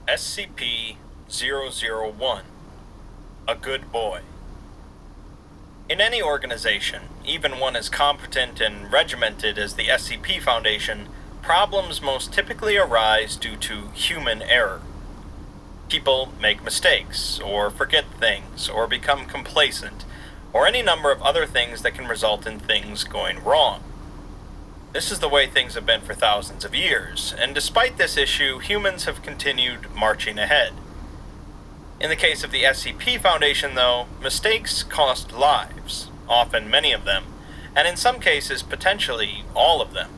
SCP-001, a good boy. In any organization, even one as competent and regimented as the SCP Foundation, problems most typically arise due to human error. People make mistakes, or forget things, or become complacent, or any number of other things that can result in things going wrong. This is the way things have been for thousands of years, and despite this issue, humans have continued marching ahead. In the case of the SCP Foundation, though, mistakes cost lives, often many of them, and in some cases, potentially all of them.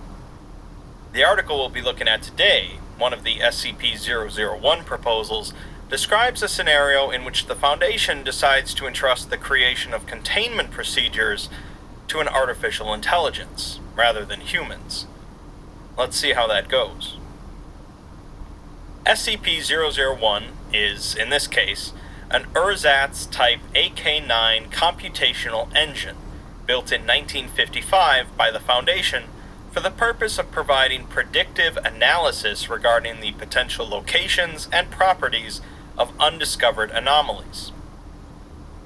The article we'll be looking at today, one of the SCP-001 proposals, describes a scenario in which the Foundation decides to entrust the creation of containment procedures to an artificial intelligence, rather than humans. Let's see how that goes. SCP-001 is, in this case, an ersatz-type AK-9 computational engine, built in 1955 by the Foundation for the purpose of providing predictive analysis regarding the potential locations and properties of undiscovered anomalies.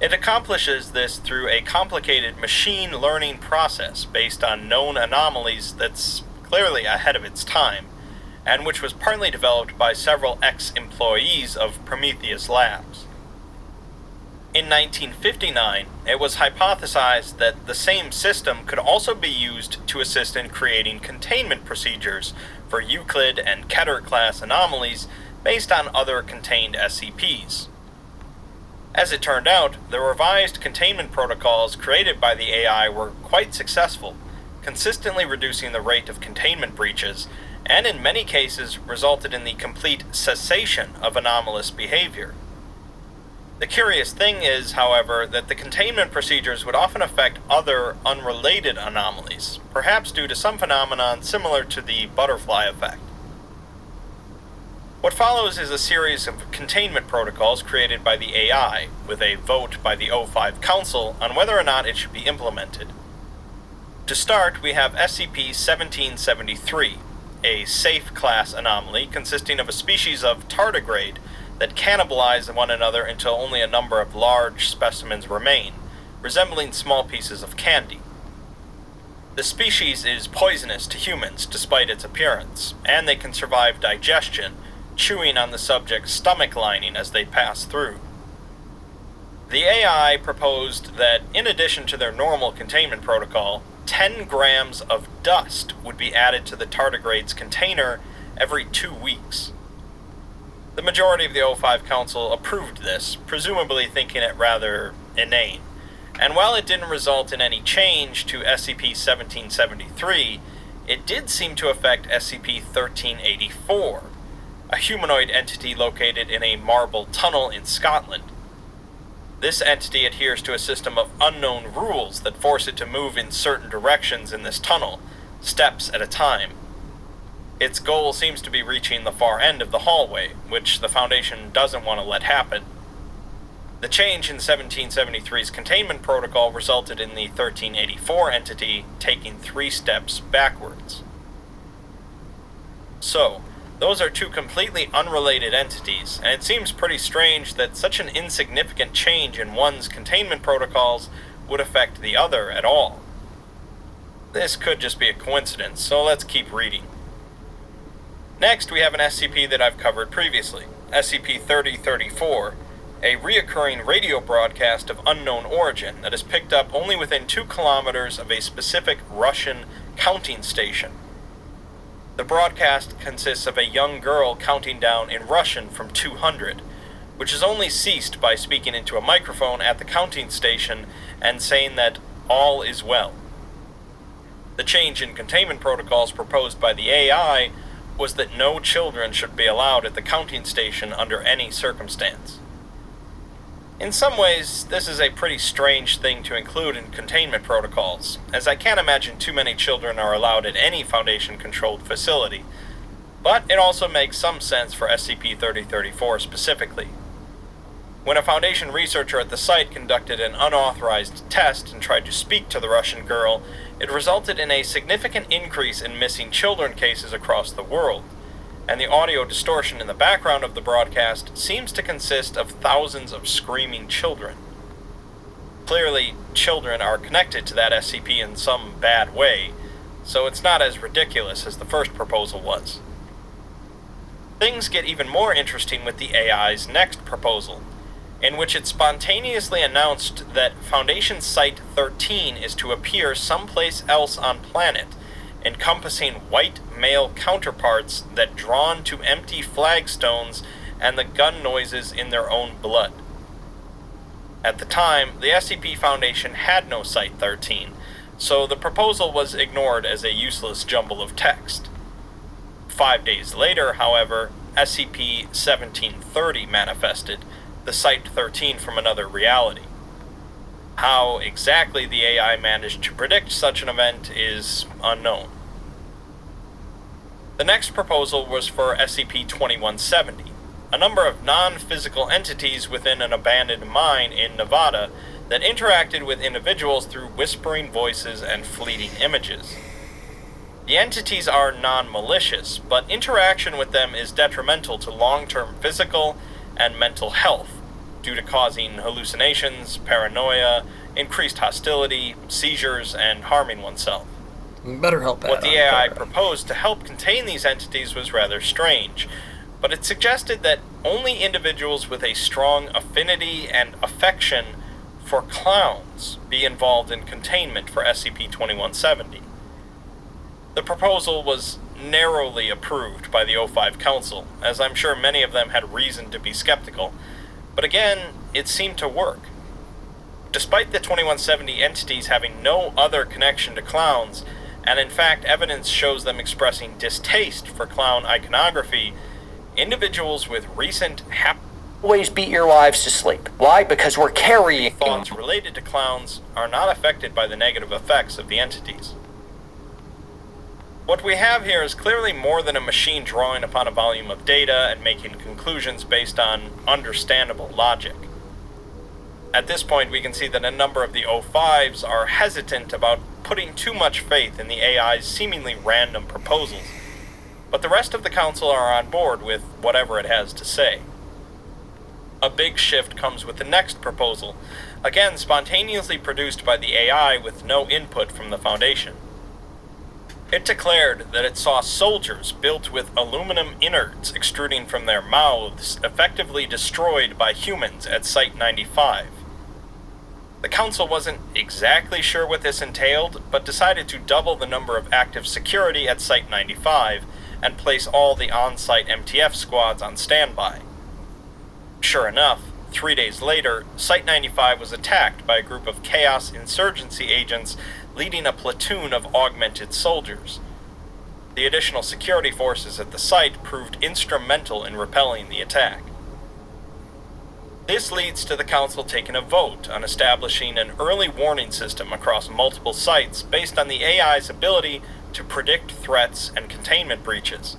It accomplishes this through a complicated machine learning process based on known anomalies that's clearly ahead of its time, and which was partly developed by several ex-employees of Prometheus Labs. In 1959, it was hypothesized that the same system could also be used to assist in creating containment procedures for Euclid and Keter-class anomalies based on other contained SCPs. As it turned out, the revised containment protocols created by the AI were quite successful, consistently reducing the rate of containment breaches, and in many cases resulted in the complete cessation of anomalous behavior. The curious thing is, however, that the containment procedures would often affect other unrelated anomalies, perhaps due to some phenomenon similar to the butterfly effect. What follows is a series of containment protocols created by the AI, with a vote by the 05's Council on whether or not it should be implemented. To start, we have SCP-1773, a safe class anomaly consisting of a species of tardigrade that cannibalize one another until only a number of large specimens remain, resembling small pieces of candy. The species is poisonous to humans despite its appearance, and they can survive digestion, chewing on the subject's stomach lining as they pass through. The AI proposed that, in addition to their normal containment protocol, 10 grams of dust would be added to the tardigrade's container every 2 weeks. The majority of the 05's Council approved this, presumably thinking it rather inane, and while it didn't result in any change to SCP-1773, it did seem to affect SCP-1384, a humanoid entity located in a marble tunnel in Scotland. This entity adheres to a system of unknown rules that force it to move in certain directions in this tunnel, steps at a time. Its goal seems to be reaching the far end of the hallway, which the Foundation doesn't want to let happen. The change in 1773's containment protocol resulted in the 1384 entity taking 3 steps backwards. So, those are 2 completely unrelated entities, and it seems pretty strange that such an insignificant change in one's containment protocols would affect the other at all. This could just be a coincidence, so let's keep reading. Next, we have an SCP that I've covered previously, SCP-3034, a reoccurring radio broadcast of unknown origin that is picked up only within 2 kilometers of a specific Russian counting station. The broadcast consists of a young girl counting down in Russian from 200, which is only ceased by speaking into a microphone at the counting station and saying that all is well. The change in containment protocols proposed by the AI was that no children should be allowed at the counting station under any circumstance. In some ways, this is a pretty strange thing to include in containment protocols, as I can't imagine too many children are allowed at any Foundation-controlled facility, but it also makes some sense for SCP-3034 specifically. When a Foundation researcher at the site conducted an unauthorized test and tried to speak to the Russian girl, it resulted in a significant increase in missing children cases across the world, and the audio distortion in the background of the broadcast seems to consist of thousands of screaming children. Clearly, children are connected to that SCP in some bad way, so it's not as ridiculous as the first proposal was. Things get even more interesting with the AI's next proposal, in which it spontaneously announced that Foundation Site 13 is to appear someplace else on planet, encompassing white male counterparts that drawn to empty flagstones and the gun noises in their own blood. At the time, the SCP Foundation had no Site 13, so the proposal was ignored as a useless jumble of text. 5 days later, however, SCP-1730 manifested, the Site 13 from another reality. How exactly the AI managed to predict such an event is unknown. The next proposal was for SCP-2170, a number of non-physical entities within an abandoned mine in Nevada that interacted with individuals through whispering voices and fleeting images. The entities are non-malicious, but interaction with them is detrimental to long-term physical and mental health due to causing hallucinations, paranoia, increased hostility, seizures, and harming oneself. Better help What the AI proposed to help contain these entities was rather strange, but it suggested that only individuals with a strong affinity and affection for clowns be involved in containment for SCP-2170. The proposal was narrowly approved by the 05 Council, as I'm sure many of them had reason to be skeptical, but again, it seemed to work. Despite the 2170 entities having no other connection to clowns, and in fact evidence shows them expressing distaste for clown iconography, individuals with recent always beat your wives to sleep. Why? Because we're carrying thoughts related to clowns are not affected by the negative effects of the entities. What we have here is clearly more than a machine drawing upon a volume of data and making conclusions based on understandable logic. At this point, we can see that a number of the 05's are hesitant about putting too much faith in the AI's seemingly random proposals, but the rest of the Council are on board with whatever it has to say. A big shift comes with the next proposal, again spontaneously produced by the AI with no input from the Foundation. It declared that it saw soldiers built with aluminum innards extruding from their mouths effectively destroyed by humans at Site-95. The Council wasn't exactly sure what this entailed, but decided to double the number of active security at Site-95 and place all the on-site MTF squads on standby. Sure enough, 3 days later, Site-95 was attacked by a group of Chaos insurgency agents leading a platoon of augmented soldiers. The additional security forces at the site proved instrumental in repelling the attack. This leads to the Council taking a vote on establishing an early warning system across multiple sites based on the AI's ability to predict threats and containment breaches.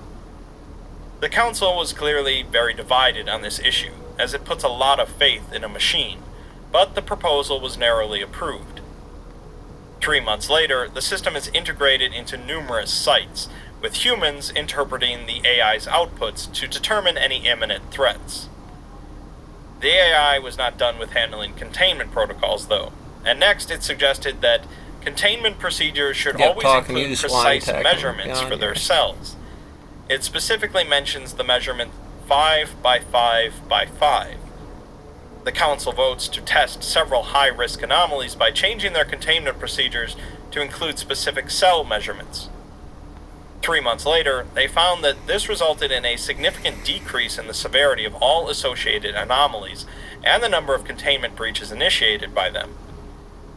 The Council was clearly very divided on this issue, as it puts a lot of faith in a machine, but the proposal was narrowly approved. 3 months later, the system is integrated into numerous sites, with humans interpreting the AI's outputs to determine any imminent threats. The AI was not done with handling containment protocols, though, and next it suggested that containment procedures should always include precise measurements for their cells. It specifically mentions the measurement 5 by 5 by 5. The Council votes to test several high-risk anomalies by changing their containment procedures to include specific cell measurements. 3 months later, they found that this resulted in a significant decrease in the severity of all associated anomalies and the number of containment breaches initiated by them.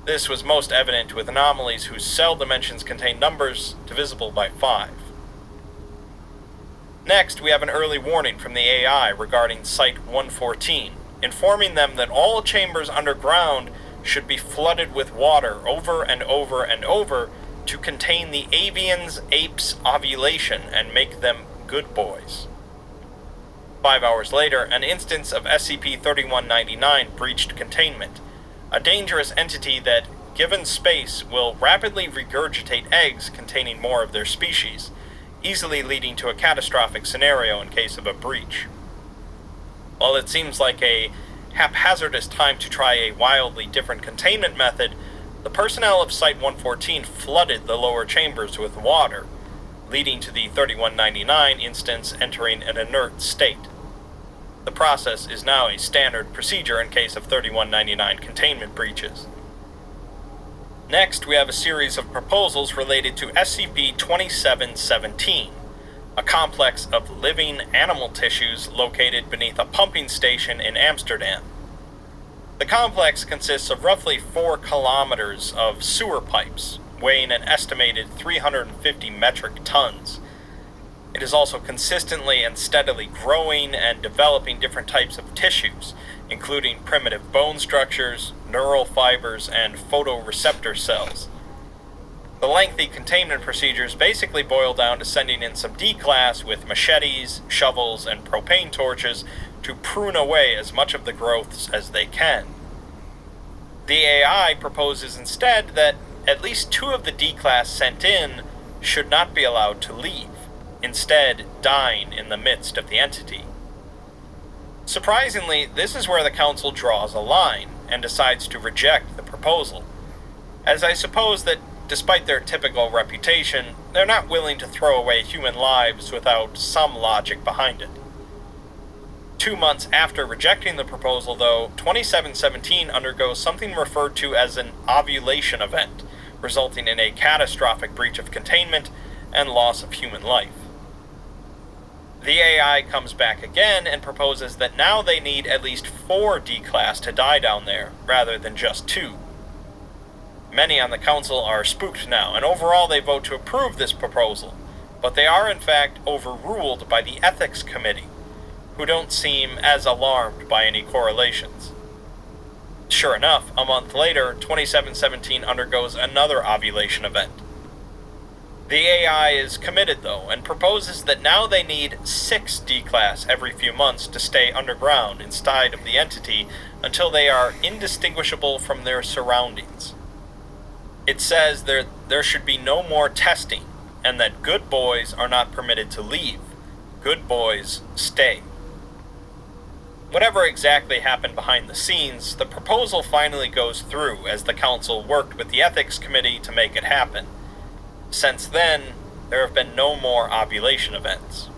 This was most evident with anomalies whose cell dimensions contain numbers divisible by 5. Next, we have an early warning from the AI regarding Site-114, informing them that all chambers underground should be flooded with water over and over and over to contain the avian's ape's ovulation and make them good boys. 5 hours later, an instance of SCP-3199 breached containment, a dangerous entity that, given space, will rapidly regurgitate eggs containing more of their species, easily leading to a catastrophic scenario in case of a breach. While it seems like a haphazardous time to try a wildly different containment method, the personnel of Site-114 flooded the lower chambers with water, leading to the 3199 instance entering an inert state. The process is now a standard procedure in case of 3199 containment breaches. Next, we have a series of proposals related to SCP-2717, a complex of living animal tissues located beneath a pumping station in Amsterdam. The complex consists of roughly 4 kilometers of sewer pipes, weighing an estimated 350 metric tons. It is also consistently and steadily growing and developing different types of tissues, including primitive bone structures, neural fibers, and photoreceptor cells. The lengthy containment procedures basically boil down to sending in some D-Class with machetes, shovels, and propane torches to prune away as much of the growths as they can. The AI proposes instead that at least 2 of the D-Class sent in should not be allowed to leave, instead dying in the midst of the entity. Surprisingly, this is where the Council draws a line and decides to reject the proposal, as I suppose that despite their typical reputation, they're not willing to throw away human lives without some logic behind it. 2 months after rejecting the proposal, though, 2717 undergoes something referred to as an ovulation event, resulting in a catastrophic breach of containment and loss of human life. The AI comes back again and proposes that now they need at least 4 D-Class to die down there, rather than just 2. Many on the Council are spooked now, and overall they vote to approve this proposal, but they are in fact overruled by the Ethics Committee, who don't seem as alarmed by any correlations. Sure enough, a month later, 2717 undergoes another ovulation event. The AI is committed, though, and proposes that now they need 6 D-Class every few months to stay underground inside of the entity until they are indistinguishable from their surroundings. It says there should be no more testing, and that good boys are not permitted to leave. Good boys stay. Whatever exactly happened behind the scenes, the proposal finally goes through as the Council worked with the Ethics Committee to make it happen. Since then, there have been no more ovulation events.